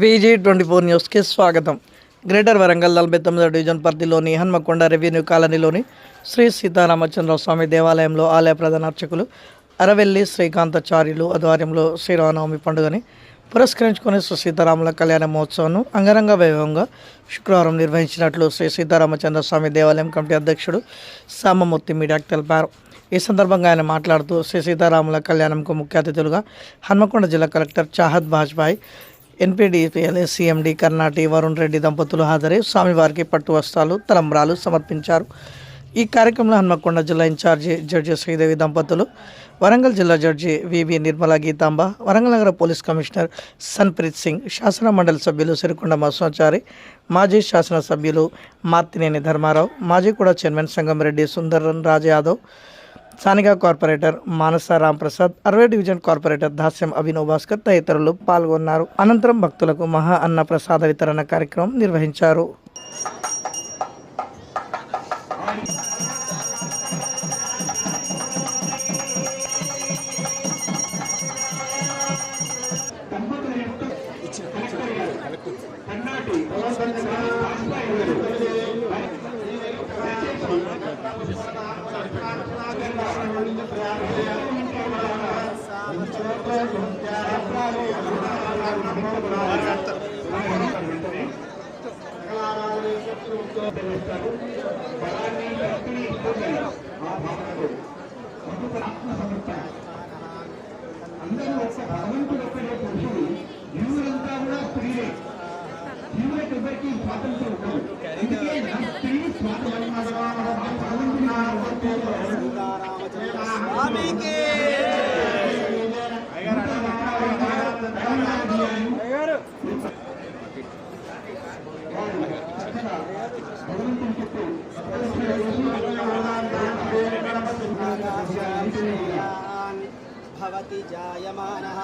VG24 న్యూస్కి స్వాగతం. Greater Warangal 49వ division పరిధిలోని హన్మకొండ రెవెన్యూ కాలనీలోని శ్రీ సీతారామచంద్ర స్వామి దేవాలయంలో ఆలయ ప్రధాన అర్చకులు అరవెల్లి శ్రీకాంతాచార్యులు ఆధ్వర్యంలో శ్రీరామనవమి పండుగని పురస్కరించుకుని శ్రీ సీతారాముల కళ్యాణ మహోత్సవం అంగరంగ వైభవంగా శుక్రవారం నిర్వహించినట్లు శ్రీ సీతారామచంద్ర స్వామి దేవాలయం కమిటీ అధ్యక్షుడు సామమూర్తి మీడియాకు తెలిపారు. ఈ సందర్భంగా ఆయన మాట్లాడుతూ శ్రీ సీతారాముల కళ్యాణంకు ముఖ్య అతిథులుగా హన్మకొండ జిల్లా collector Chahat Bajpai, NPDPL CMD Karnati Varun Reddy దంపతులు హాజరై స్వామివారికి పట్టు వస్త్రాలు, తలంబ్రాలు సమర్పించారు. ఈ కార్యక్రమంలో హన్మకొండ జిల్లా ఇన్ఛార్జి జడ్జి శ్రీదేవి దంపతులు, వరంగల్ జిల్లా జడ్జి VB నిర్మల గీతాంబ, వరంగల్ నగర పోలీస్ కమిషనర్ సన్ప్రీత్ సింగ్, శాసన మండలి సభ్యులు సిరికొండ మత్స్వాచారి, మాజీ శాసన సభ్యులు మార్తినేని ధర్మారావు, మాజీ కూడా చైర్మన్ సంగంరెడ్డి సుందరన్ రాజ్ యాదవ్, స్థానిక కార్పొరేటర్ మానస రాంప్రసాద్, 60 డివిజన్ కార్పొరేటర్ దాస్యం అభినవ్ భాస్కర్ తదితరులు పాల్గొన్నారు. అనంతరం భక్తులకు మహా అన్న ప్రసాద వితరణ కార్యక్రమం నిర్వహించారు. भवति जायमानः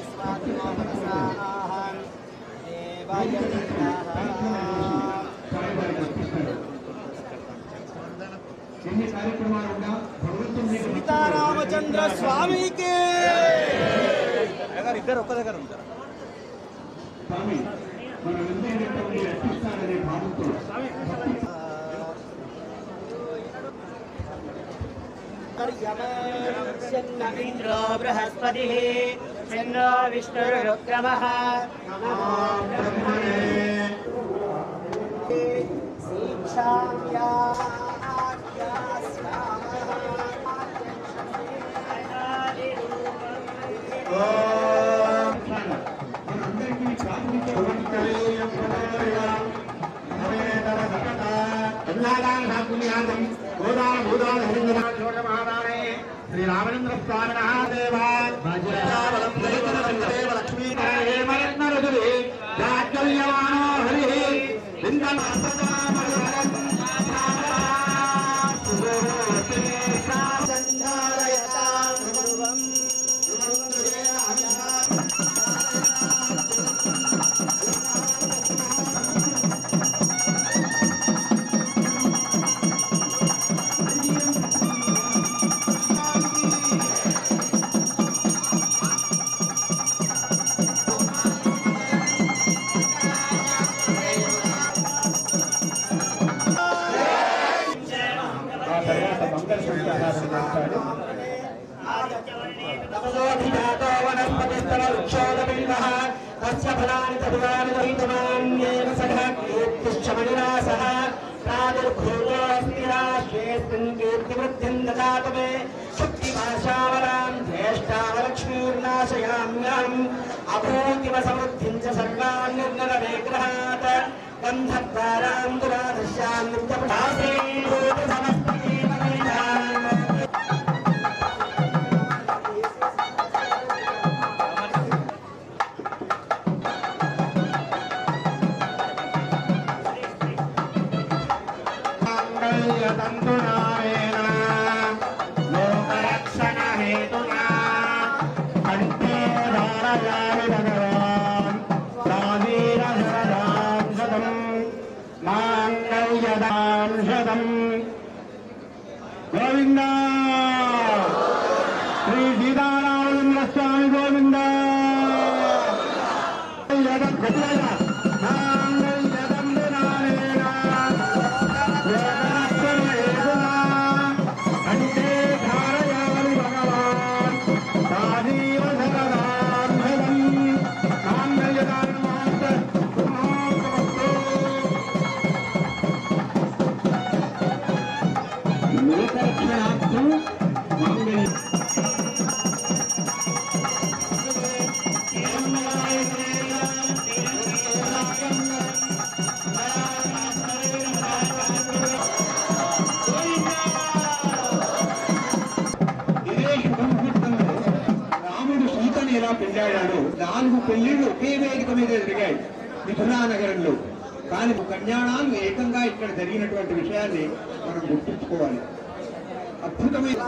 स्वात्मा मनसाहं सीतारामचंद्र स्वामी के इधर ఒక దగ్గర ఉంటారు స్వామి మన వెంటనే రక్షిస్తారనే భావంతో इंद्रो बृहस्पति चंद्रो विष्णुरुक्रमः नमो ब्रह्मणे श्री रामचंद्र स्वामी देवा लक्ष्मी अभूतिम समृद्धिं च सर्वान् निर्नरविग्रहात् गन्धद्वारां दुराधस्यां नित्यपठासे गोविंदा श्री सीतारामचंद्र स्वामी गोविंदा। 4 పెళ్లిళ్ళు ఒకే వేదిక మీద జరిగాయి మిథునా నగరంలో. కానీ కళ్యాణాలు ఏకంగా ఇక్కడ జరిగినటువంటి విషయాన్ని మనం గుర్తుంచుకోవాలి. అద్భుతమైన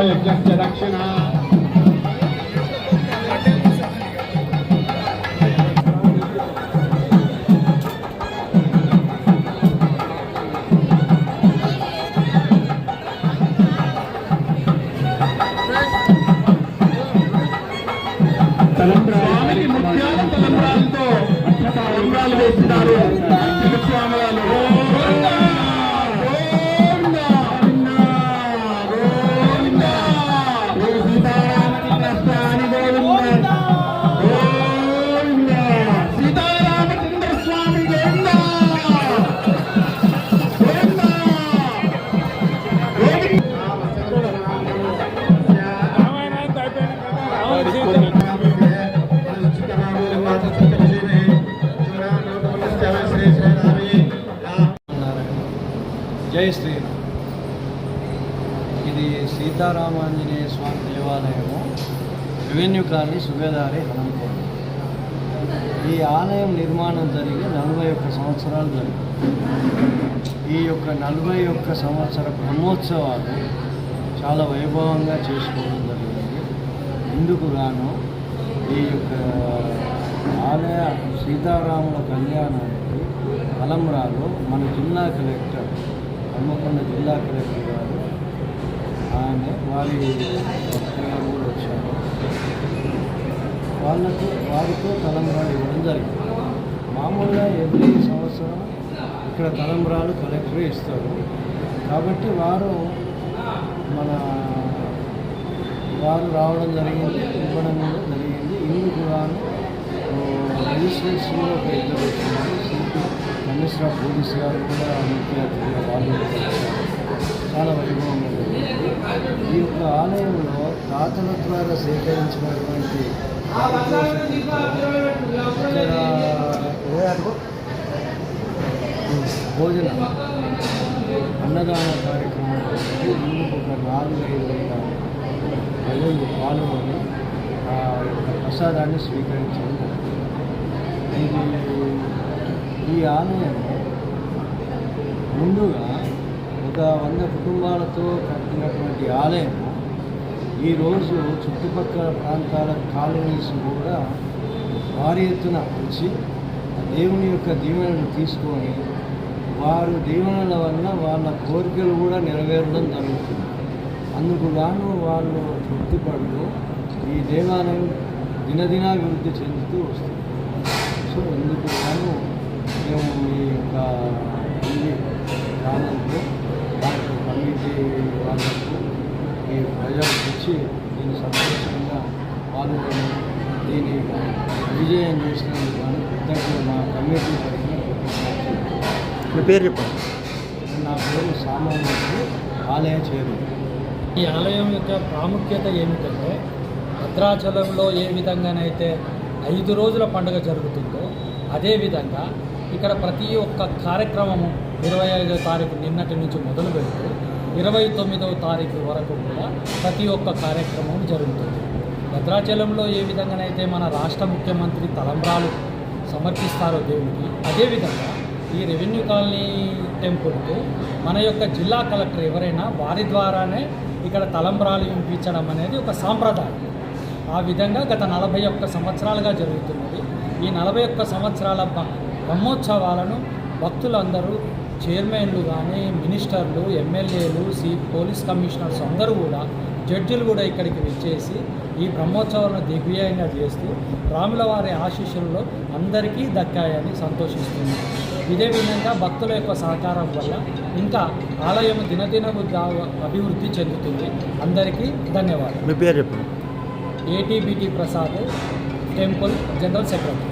యజ్ఞస్య దక్షిణ స్వామికి ముత్యాల తలంబ్రాలతో తలంబ్రాలు వేస్తున్నారు. జై శ్రీరామ్. ఇది సీతారామాంజనేయ స్వామి దేవాలయము, రెవెన్యూ కాలనీ, సుబేదారి, హనంకోట. ఈ ఆలయం నిర్మాణం జరిగి 41 సంవత్సరాలు జరిగింది. ఈ యొక్క 41 సంవత్సర బ్రహ్మోత్సవాలు చాలా వైభవంగా చేసుకోవడం జరిగింది. ఇందుకు గాను ఈ యొక్క ఆలయ సీతారాముల కళ్యాణానికి తలంబ్రాలు మన జిల్లా కలెక్టర్, హన్మకొండ జిల్లా కలెక్టర్ గారు ఆయన వారి గారు కూడా వచ్చారు. వారితో తలంబ్రాలు ఇవ్వడం జరిగింది. మామూలుగా ఎవ్రీ సంవత్సరం ఇక్కడ తలంబ్రాలు కలెక్టరే ఇస్తారు. కాబట్టి వారు రావడం జరిగింది, ఇవ్వడం కూడా జరిగింది. ఇందుకు గాను లెజిస్లేషన్లో ఒక ఇద్దరు వచ్చినారు. సిపి కమిషనర్ ఆఫ్ పోలీస్ గారు కూడా ముఖ్య అతిథిగా పాల్గొన్నారు. చాలా వైభవంగా జరిగింది. ఈ యొక్క ఆలయంలో దాతల ద్వారా సేకరించినటువంటి భోజన అన్నదాన కార్యక్రమంలో ఇందుకు ఒక 4-5 వేల ప్రజలు పాల్గొని ఆ యొక్క ప్రసాదాన్ని స్వీకరించడం జరిగింది. ఈ ఆలయం ముందుగా ఒక 100 కుటుంబాలతో కట్టినటువంటి ఆలయం ఈరోజు చుట్టుపక్కల ప్రాంతాల కాలనీస్ కూడా భారీ ఎత్తున వచ్చి దేవుని యొక్క దీవెనలు తీసుకొని వారు దీవెనల వల్ల వాళ్ళ కోరికలు కూడా నెరవేరడం జరుగుతుంది. అందుకు గాను వాళ్ళు తృప్తిపడుతూ ఈ దేవాలయం దినదినాభివృద్ధి చెందుతూ వస్తుంది. సో ఇందుకు గాను మేము ఈ యొక్క గ్రామంలో దాంట్లో కమిటీ వాళ్ళకు ఈ ప్రజలకు వచ్చి దీన్ని సంతోషంగా పాల్గొని దీన్ని విజయం చేసినందుకు కానీ కృతజ్ఞతలు మా కమిటీ తరఫున. మీ పేరు చెప్పండి. నా పేరు సామాన్యుడు, ఆలయ చేరు. ఈ ఆలయం యొక్క ప్రాముఖ్యత ఏమిటంటే భద్రాచలంలో ఏ విధంగానైతే 5 రోజుల పండుగ జరుగుతుందో అదేవిధంగా ఇక్కడ ప్రతి ఒక్క కార్యక్రమము 25వ తారీఖు నిన్నటి నుంచి మొదలు పెడుతూ 29వ తారీఖు వరకు కూడా ప్రతి ఒక్క కార్యక్రమం జరుగుతుంది. భద్రాచలంలో ఏ విధంగానైతే మన రాష్ట్ర ముఖ్యమంత్రి తలంబ్రాలు సమర్పిస్తారో దేవుడికి, అదేవిధంగా ఈ రెవెన్యూ కాలనీ టెంపుల్కు మన యొక్క జిల్లా కలెక్టర్ ఎవరైనా వారి ద్వారానే ఇక్కడ తలంబ్రాలు ఇంపించడం అనేది ఒక సాంప్రదాయం. ఆ విధంగా గత 41 సంవత్సరాలుగా జరుగుతున్నది. ఈ 41 సంవత్సరాల బ్రహ్మోత్సవాలను భక్తులందరూ, చైర్మన్లు కానీ, మినిస్టర్లు, ఎమ్మెల్యేలు, పోలీస్ కమిషనర్స్ అందరూ కూడా, జడ్జిలు కూడా ఇక్కడికి వచ్చేసి ఈ బ్రహ్మోత్సవాలను దిగ్విజయంగా చేస్తూ రాముల వారి ఆశీస్సులలో అందరికీ దక్కాయని సంతోషిస్తుంది. ఇదే విధంగా భక్తుల యొక్క సహకారం వల్ల ఇంకా ఆలయం దినదిన అభివృద్ధి చెందుతుంది. అందరికీ ధన్యవాదాలు. మీ పేరు చెప్పండి. ఏటీబీటీ ప్రసాద్, టెంపుల్ జనరల్ సెక్రటరీ.